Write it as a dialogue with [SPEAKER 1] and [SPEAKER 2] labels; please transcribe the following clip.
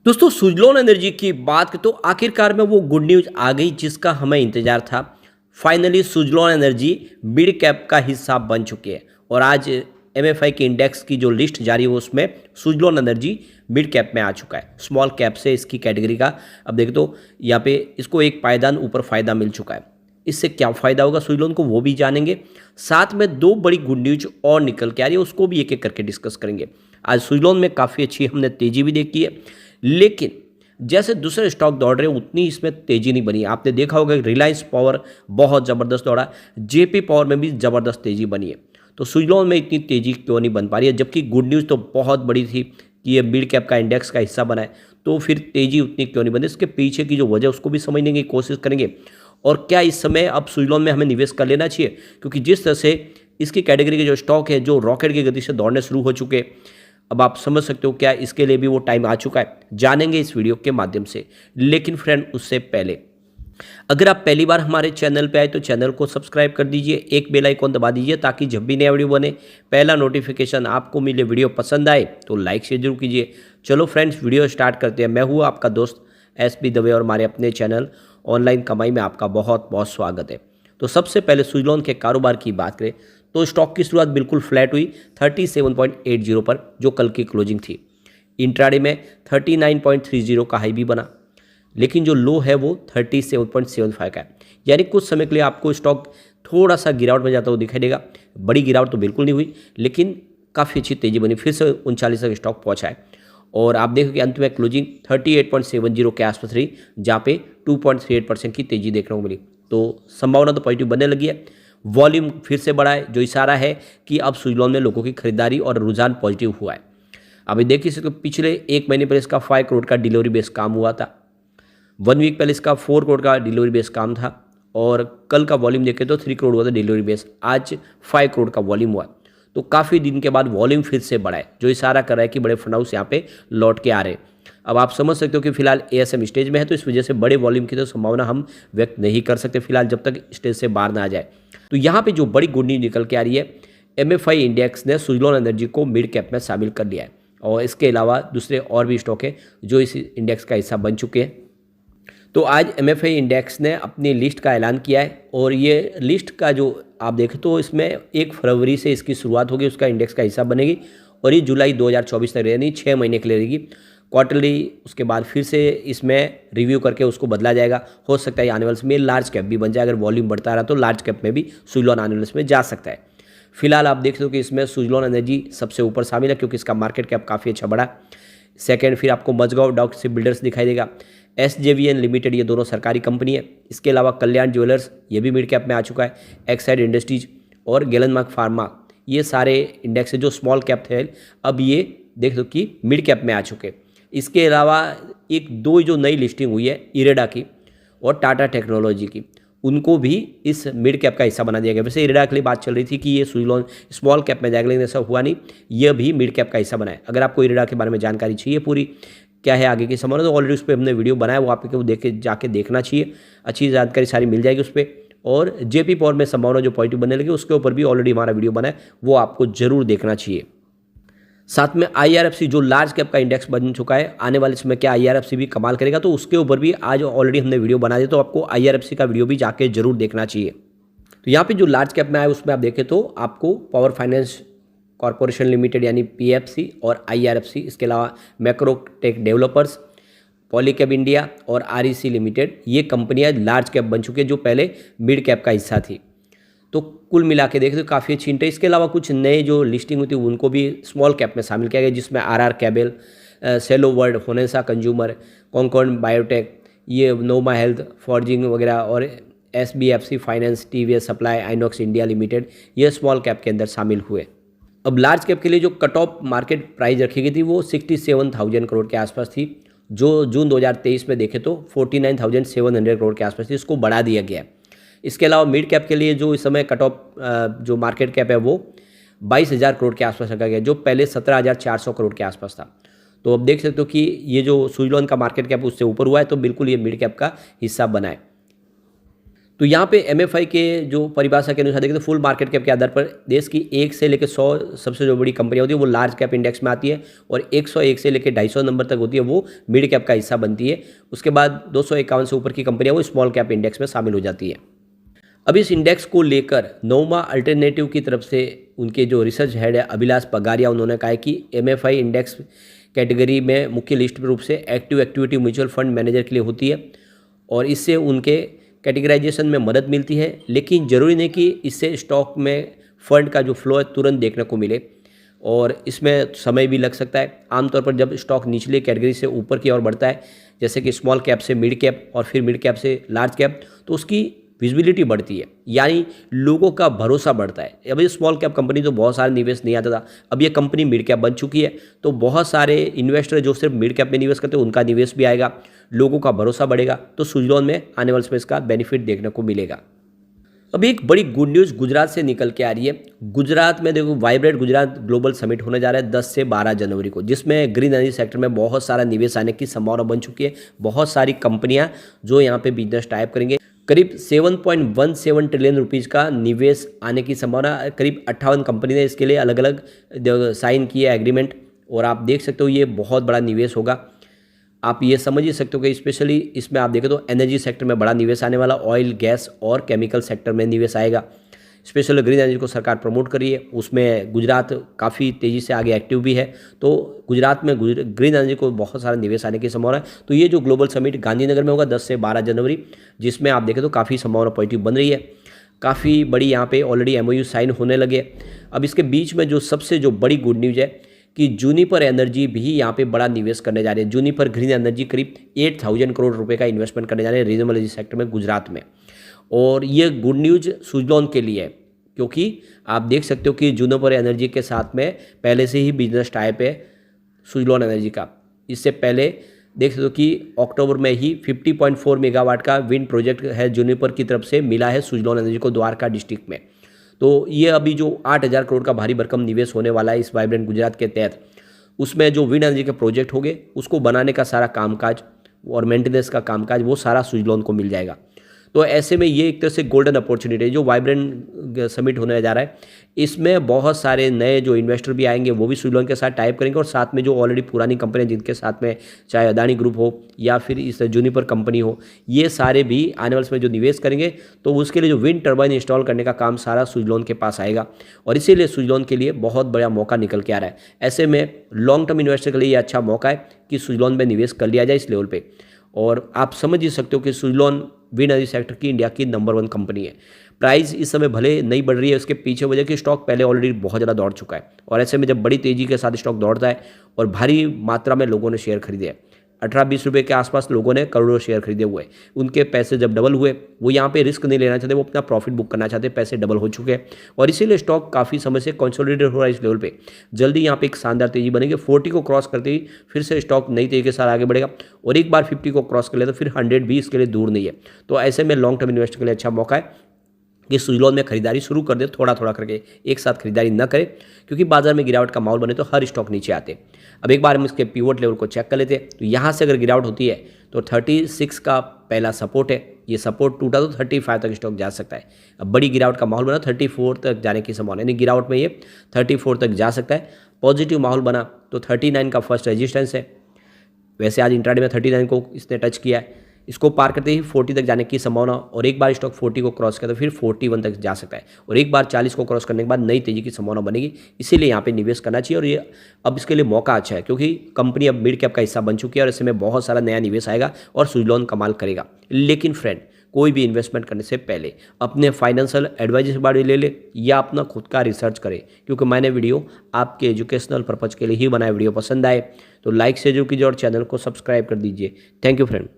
[SPEAKER 1] दोस्तों सुजलोन एनर्जी की बात करें तो आखिरकार में वो गुड न्यूज़ आ गई जिसका हमें इंतजार था। Finally Suzlon energy mid cap का हिस्सा बन चुकी है और आज एमएफआई की इंडेक्स की जो लिस्ट जारी हुई उसमें सुजलोन एनर्जी मिड कैप में आ चुका है। स्मॉल कैप से इसकी कैटेगरी का अब देख तो यहाँ पे इसको एक पायदान ऊपर फ़ायदा मिल चुका है। इससे क्या फ़ायदा होगा सुजलोन को वो भी जानेंगे। साथ में दो बड़ी गुड न्यूज और निकल के आ रही है उसको भी एक एक करके डिस्कस करेंगे। आज सुजलोन में काफ़ी अच्छी हमने तेज़ी भी देखी है, लेकिन जैसे दूसरे स्टॉक दौड़ रहे उतनी इसमें तेज़ी नहीं बनी। आपने देखा होगा रिलायंस पावर बहुत ज़बरदस्त दौड़ा, जेपी पावर में भी ज़बरदस्त तेज़ी बनी है। तो सुजलोन में इतनी तेज़ी क्यों नहीं बन पा रही है, जबकि गुड न्यूज़ तो बहुत बड़ी थी कि ये मिड कैप का इंडेक्स का हिस्सा बना है। तो फिर तेज़ी उतनी क्यों नहीं बनी, इसके पीछे की जो वजह उसको भी समझने की कोशिश करेंगे। और क्या इस समय अब सुजलोन में हमें निवेश कर लेना चाहिए, क्योंकि जिस तरह से इसकी कैटेगरी के जो स्टॉक है जो रॉकेट की गति से दौड़ने शुरू हो चुके, अब आप समझ सकते हो क्या इसके लिए भी वो टाइम आ चुका है। जानेंगे इस वीडियो के माध्यम से। लेकिन फ्रेंड उससे पहले अगर आप पहली बार हमारे चैनल पे आए तो चैनल को सब्सक्राइब कर दीजिए, एक बेल आइकॉन दबा दीजिए ताकि जब भी नया वीडियो बने पहला नोटिफिकेशन आपको मिले। वीडियो पसंद आए तो लाइक शेयर जरूर कीजिए। चलो फ्रेंड्स वीडियो स्टार्ट करते हैं। मैं हूँ आपका दोस्त एसपी दवे और हमारे अपने चैनल ऑनलाइन कमाई में आपका बहुत बहुत स्वागत है। तो सबसे पहले सुजलोन के कारोबार की बात करें तो स्टॉक की शुरुआत बिल्कुल फ्लैट हुई 37.80 पर, जो कल की क्लोजिंग थी। इंट्राडे में 39.30 का हाई भी बना, लेकिन जो लो है वो 37.75 का है। यानी कुछ समय के लिए आपको स्टॉक थोड़ा सा गिरावट में जाता हुआ दिखाई देगा। बड़ी गिरावट तो बिल्कुल नहीं हुई, लेकिन काफ़ी अच्छी तेज़ी बनी, फिर से 39 तक स्टॉक पहुँचा है। और आप देखो कि अंत में क्लोजिंग 38.70 के आसपास रही, जहाँ पे 2.38% की तेज़ी देखने को मिली। तो संभावना तो पॉजिटिव बनने लगी है। वॉल्यूम फिर से बढ़ा है, जो इशारा है कि अब सुजलोन में लोगों की खरीदारी और रुझान पॉजिटिव हुआ है। अभी देखिए इसको पिछले एक महीने पहले इसका 5 करोड़ का डिलीवरी बेस काम हुआ था, 1 वीक पहले इसका 4 करोड़ का डिलीवरी बेस काम था, और कल का वॉल्यूम देखें तो 3 करोड़ हुआ था डिलीवरी बेस, आज 5 करोड़ का वॉल्यूम हुआ। तो काफ़ी दिन के बाद वॉल्यूम फिर से बढ़ा है, जो इशारा कर रहा है कि बड़े फंड हाउस यहाँ पे लौट के आ रहे हैं। अब आप समझ सकते हो कि फिलहाल एएसएम स्टेज में है, तो इस वजह से बड़े वॉल्यूम की तो संभावना हम व्यक्त नहीं कर सकते फिलहाल, जब तक स्टेज से बाहर ना आ जाए। तो यहाँ पे जो बड़ी गुड न्यूज निकल के आ रही है, एमएफआई इंडेक्स ने सुजलोन एनर्जी को मिड कैप में शामिल कर लिया है, और इसके अलावा दूसरे और भी स्टॉक हैं जो इस इंडेक्स का हिस्सा बन चुके हैं। तो आज एमएफआई इंडेक्स ने अपनी लिस्ट का ऐलान किया है, और ये लिस्ट का जो आप देखें तो इसमें 1 फरवरी से इसकी शुरुआत होगी, उसका इंडेक्स का हिस्सा बनेगी, और ये जुलाई 2024 तक रहेगी, 6 महीने के लिए रहेगी क्वार्टरली। उसके बाद फिर से इसमें रिव्यू करके उसको बदला जाएगा। हो सकता है आने वाले समय लार्ज कैप भी बन जाए, अगर वॉल्यूम बढ़ता रहा तो लार्ज कैप में भी सुजलोन आने वाले समय जा सकता है। फिलहाल आप देख सकते हो कि इसमें सुजलोन एनर्जी सबसे ऊपर शामिल है, क्योंकि इसका मार्केट कैप काफ़ी अच्छा बढ़ा। सेकेंड फिर आपको मजगांव डॉक शिप बिल्डर्स दिखाई देगा, एसजेवीएन लिमिटेड, ये दोनों सरकारी कंपनी है। इसके अलावा कल्याण ज्वेलर्स ये भी मिड कैप में आ चुका है, एक्साइड इंडस्ट्रीज और गेलेनमार्क फार्मा, ये सारे इंडेक्स है जो स्मॉल कैप थे, अब ये देख दो कि मिड कैप में आ चुके। इसके अलावा एक दो जो नई लिस्टिंग हुई है इरेडा की और टाटा टेक्नोलॉजी की, उनको भी इस मिड कैप का हिस्सा बना दिया गया। वैसे इरेडा के लिए बात चल रही थी कि ये सुजलोन स्मॉल कैप में जाएगा, लेकिन ऐसा हुआ नहीं, यह भी मिड कैप का हिस्सा बना है। अगर आपको इरेडा के बारे में जानकारी चाहिए पूरी क्या है आगे की संभावना, तो ऑलरेडी उस पर हमने वीडियो बनाया, वो आपको देख के जाके देखना चाहिए, अच्छी जानकारी सारी मिल जाएगी उस पर। और जेपी पावर में संभावना जो पॉजिटिव बनने लगी उसके ऊपर भी ऑलरेडी हमारा वीडियो बना है, वो आपको जरूर देखना चाहिए। साथ में आईआरएफसी जो लार्ज कैप का इंडेक्स बन चुका है, आने वाले समय क्या आईआरएफसी भी कमाल करेगा, तो उसके ऊपर भी आज ऑलरेडी हमने वीडियो बना दिया, तो आपको आईआरएफसी का वीडियो भी जाके जरूर देखना चाहिए। तो यहाँ पे जो लार्ज कैप में आया उसमें आप देखें तो आपको पावर फाइनेंस कॉरपोरेशन लिमिटेड यानी पीएफसी और आईआरएफसी, इसके अलावा मैक्रोटेक डेवलपर्स, पॉलीकैब इंडिया और आरईसी लिमिटेड, ये कंपनियां लार्ज कैप बन चुकी है जो पहले मिड कैप का हिस्सा थी। तो कुल मिला के देखें तो काफ़ी अच्छी इंटर। इसके अलावा कुछ नए जो लिस्टिंग हुई थी उनको भी स्मॉल कैप में शामिल किया गया, जिसमें RR Kabel, Cello world, Honasa consumer, Concord biotech, ये नोमा हेल्थ, फॉर्जिंग वगैरह, और SBFC finance, TVS supply, Inox India limited, ये स्मॉल कैप के अंदर शामिल हुए। अब लार्ज कैप के लिए जो कट ऑफ मार्केट प्राइस रखी गई थी वो 67,000 करोड़ के आसपास थी, जो जून 2023 में देखें तो 49,700 करोड़ के आसपास थी, इसको बढ़ा दिया गया है। इसके अलावा मिड कैप के लिए जो इस समय कट ऑफ जो मार्केट कैप है वो 22,000 करोड़ के आसपास रखा गया, जो पहले 17,400 करोड़ के आसपास था। तो अब देख सकते हो कि ये जो सुजलोन का मार्केट कैप उससे ऊपर हुआ है, तो बिल्कुल ये मिड कैप का हिस्सा बना है। तो यहाँ पे एमएफआई के जो परिभाषा के अनुसार देखें तो फुल मार्केट कैप के आधार पर देश की 1 से लेकर 100 सबसे जो बड़ी कंपनियाँ होती है वो लार्ज कैप इंडेक्स में आती है, और 101 से लेकर 250 नंबर तक होती है वो मिड कैप का हिस्सा बनती है। उसके बाद 251 से ऊपर की कंपनियाँ वो स्मॉल कैप इंडेक्स में शामिल हो जाती है। अब इस इंडेक्स को लेकर नोमा अल्टरनेटिव की तरफ से उनके जो रिसर्च हेड है अभिलाष पगारिया, उन्होंने कहा है कि एमएफआई इंडेक्स कैटेगरी में मुख्य लिस्ट रूप से active equity mutual fund manager के लिए होती है, और इससे उनके कैटेगराइजेशन में मदद मिलती है। लेकिन ज़रूरी नहीं कि इससे स्टॉक में फंड का जो फ्लो है तुरंत देखने को मिले, और इसमें समय भी लग सकता है। आमतौर पर जब स्टॉक निचले कैटेगरी से ऊपर की ओर बढ़ता है, जैसे कि स्मॉल कैप से मिड कैप और फिर मिड कैप से लार्ज कैप, तो उसकी विजिबिलिटी बढ़ती है, यानी लोगों का भरोसा बढ़ता है। अब ये स्मॉल कैप कंपनी तो बहुत सारे निवेश नहीं आता था, अब ये कंपनी मिड कैप बन चुकी है, तो बहुत सारे इन्वेस्टर जो सिर्फ मिड कैप में निवेश करते हैं उनका निवेश भी आएगा, लोगों का भरोसा बढ़ेगा, तो सुजलॉन में आने वाले समय इसका बेनिफिट देखने को मिलेगा। अभी एक बड़ी गुड न्यूज़ गुजरात से निकल के आ रही है। गुजरात में देखो वाइब्रेंट गुजरात ग्लोबल समिट होने जा रहा है 10 से 12 जनवरी को, जिसमें ग्रीन एनर्जी सेक्टर में बहुत सारा निवेश आने की संभावना बन चुकी है। बहुत सारी कंपनियां जो यहाँ पे बिजनेस टाइप करेंगे, करीब 7.17 ट्रिलियन रुपीज़ का निवेश आने की संभावना। करीब 58 कंपनी ने इसके लिए अलग अलग साइन किए एग्रीमेंट, और आप देख सकते हो ये बहुत बड़ा निवेश होगा। आप ये समझ ही सकते हो कि स्पेशली इसमें आप देखें तो एनर्जी सेक्टर में बड़ा निवेश आने वाला, ऑयल गैस और केमिकल सेक्टर में निवेश आएगा। स्पेशली ग्रीन एनर्जी को सरकार प्रमोट कर रही है, उसमें गुजरात काफ़ी तेज़ी से आगे एक्टिव भी है, तो गुजरात में ग्रीन एनर्जी को बहुत सारा निवेश आने की संभावना है। तो ये जो ग्लोबल समिट गांधीनगर में होगा 10 से 12 जनवरी, जिसमें आप देखें तो काफ़ी संभावना पॉजिटिव बन रही है। काफ़ी बड़ी यहाँ पे ऑलरेडी MOU साइन होने लगे। अब इसके बीच में जो सबसे जो बड़ी गुड न्यूज़ है कि जूनिपर एनर्जी भी यहाँ पे बड़ा निवेश करने जा रही है। जूनिपर ग्रीन एनर्जी करीब 8,000 करोड़ रुपए का इन्वेस्टमेंट करने जा रहे हैं रीजनेबल एनर्जी सेक्टर में गुजरात में, और ये गुड न्यूज़ सुजलॉन के लिए है, क्योंकि आप देख सकते हो कि जूनिपर एनर्जी के साथ में पहले से ही बिजनेस टाइप है सुजलॉन एनर्जी का। इससे पहले देख सकते हो कि अक्टूबर में ही 50.4 मेगावाट का विंड प्रोजेक्ट है जूनिपर की तरफ से मिला है सुजलॉन एनर्जी को द्वारका डिस्ट्रिक्ट में। तो ये अभी जो 8,000 करोड़ का भारी भरकम निवेश होने वाला है इस वाइब्रेंट गुजरात के तहत, उसमें जो विंड एनर्जी के प्रोजेक्ट होंगे उसको बनाने का सारा कामकाज और मेंटेनेंस का कामकाज वो सारा सुजलॉन को मिल जाएगा। तो ऐसे में ये एक तरह से गोल्डन अपॉर्चुनिटी है जो वाइब्रेंट समिट होने जा रहा है। इसमें बहुत सारे नए जो इन्वेस्टर भी आएंगे वो भी सुजलॉन के साथ टाइप करेंगे, और साथ में जो ऑलरेडी पुरानी कंपनियां जिनके साथ में चाहे अदानी ग्रुप हो या फिर इस जूनिपर कंपनी हो, ये सारे भी आने वाले समय जो निवेश करेंगे तो उसके लिए जो विंड टर्बाइन इंस्टॉल करने का काम सारा सुजलॉन के पास आएगा, और इसीलिए सुजलॉन के लिए बहुत बड़ा मौका निकल के आ रहा है। ऐसे में लॉन्ग टर्म इन्वेस्टर के लिए ये अच्छा मौका है कि सुजलॉन में निवेश कर लिया जाए इस लेवल पर। और आप समझ ही सकते हो कि सुजलॉन विंड एनर्जी सेक्टर की इंडिया की नंबर 1 कंपनी है। प्राइस इस समय भले नहीं बढ़ रही है, उसके पीछे वजह कि स्टॉक पहले ऑलरेडी बहुत ज़्यादा दौड़ चुका है, और ऐसे में जब बड़ी तेज़ी के साथ स्टॉक दौड़ता है और भारी मात्रा में लोगों ने शेयर खरीदे हैं, 18-20 रुपये के आसपास लोगों ने करोड़ों शेयर खरीदे हुए, उनके पैसे जब डबल हुए वो यहाँ पे रिस्क नहीं लेना चाहते, वो अपना प्रॉफिट बुक करना चाहते, पैसे डबल हो चुके हैं, और इसीलिए स्टॉक काफ़ी समय से कंसोलिडेट हो रहा है इस लेवल पे। जल्दी यहाँ पे एक शानदार तेजी बनेगी, 40 को क्रॉस करते ही फिर से स्टॉक नई तेजी के साथ आगे बढ़ेगा, और एक बार 50 को क्रॉस कर ले तो फिर 100 भी इसके लिए दूर नहीं है। तो ऐसे में लॉन्ग टर्म इन्वेस्टर के लिए अच्छा मौका है कि सुजलॉन में खरीदारी शुरू कर दे, थोड़ा थोड़ा करके, एक साथ खरीदारी न करें, क्योंकि बाजार में गिरावट का माहौल बने तो हर स्टॉक नीचे आते। अब एक बार हम इसके पिवट लेवल को चेक कर लेते हैं। तो यहाँ से अगर गिरावट होती है तो 36 का पहला सपोर्ट है, ये सपोर्ट टूटा तो 35 तक स्टॉक जा सकता है। अब बड़ी गिरावट का माहौल बना 34 तक जाने की संभावना, यानी गिरावट में ये 34 तक जा सकता है। पॉजिटिव माहौल बना तो 39 का फर्स्ट रेजिस्टेंस है। वैसे आज इंट्राडे में 39 को इसने टच किया है, इसको पार करते ही 40 तक जाने की संभावना, और एक बार स्टॉक 40 को क्रॉस किया तो फिर 41 तक जा सकता है, और एक बार 40 को क्रॉस करने के बाद नई तेजी की संभावना बनेगी। इसीलिए यहाँ पे निवेश करना चाहिए, और ये अब इसके लिए मौका अच्छा है क्योंकि कंपनी अब मिड कैप का हिस्सा बन चुकी है, और इसमें बहुत सारा नया निवेश आएगा और सुजलॉन कमाल करेगा। लेकिन फ्रेंड, कोई भी इन्वेस्टमेंट करने से पहले अपने फाइनेंशियल एडवाइजर से बारे ले ले या अपना खुद का रिसर्च करें, क्योंकि मैंने वीडियो आपके एजुकेशनल पर्पज़ के लिए ही बनाया। वीडियो पसंद आए तो लाइक से जो कीजिए और चैनल को सब्सक्राइब कर दीजिए। Thank you friend.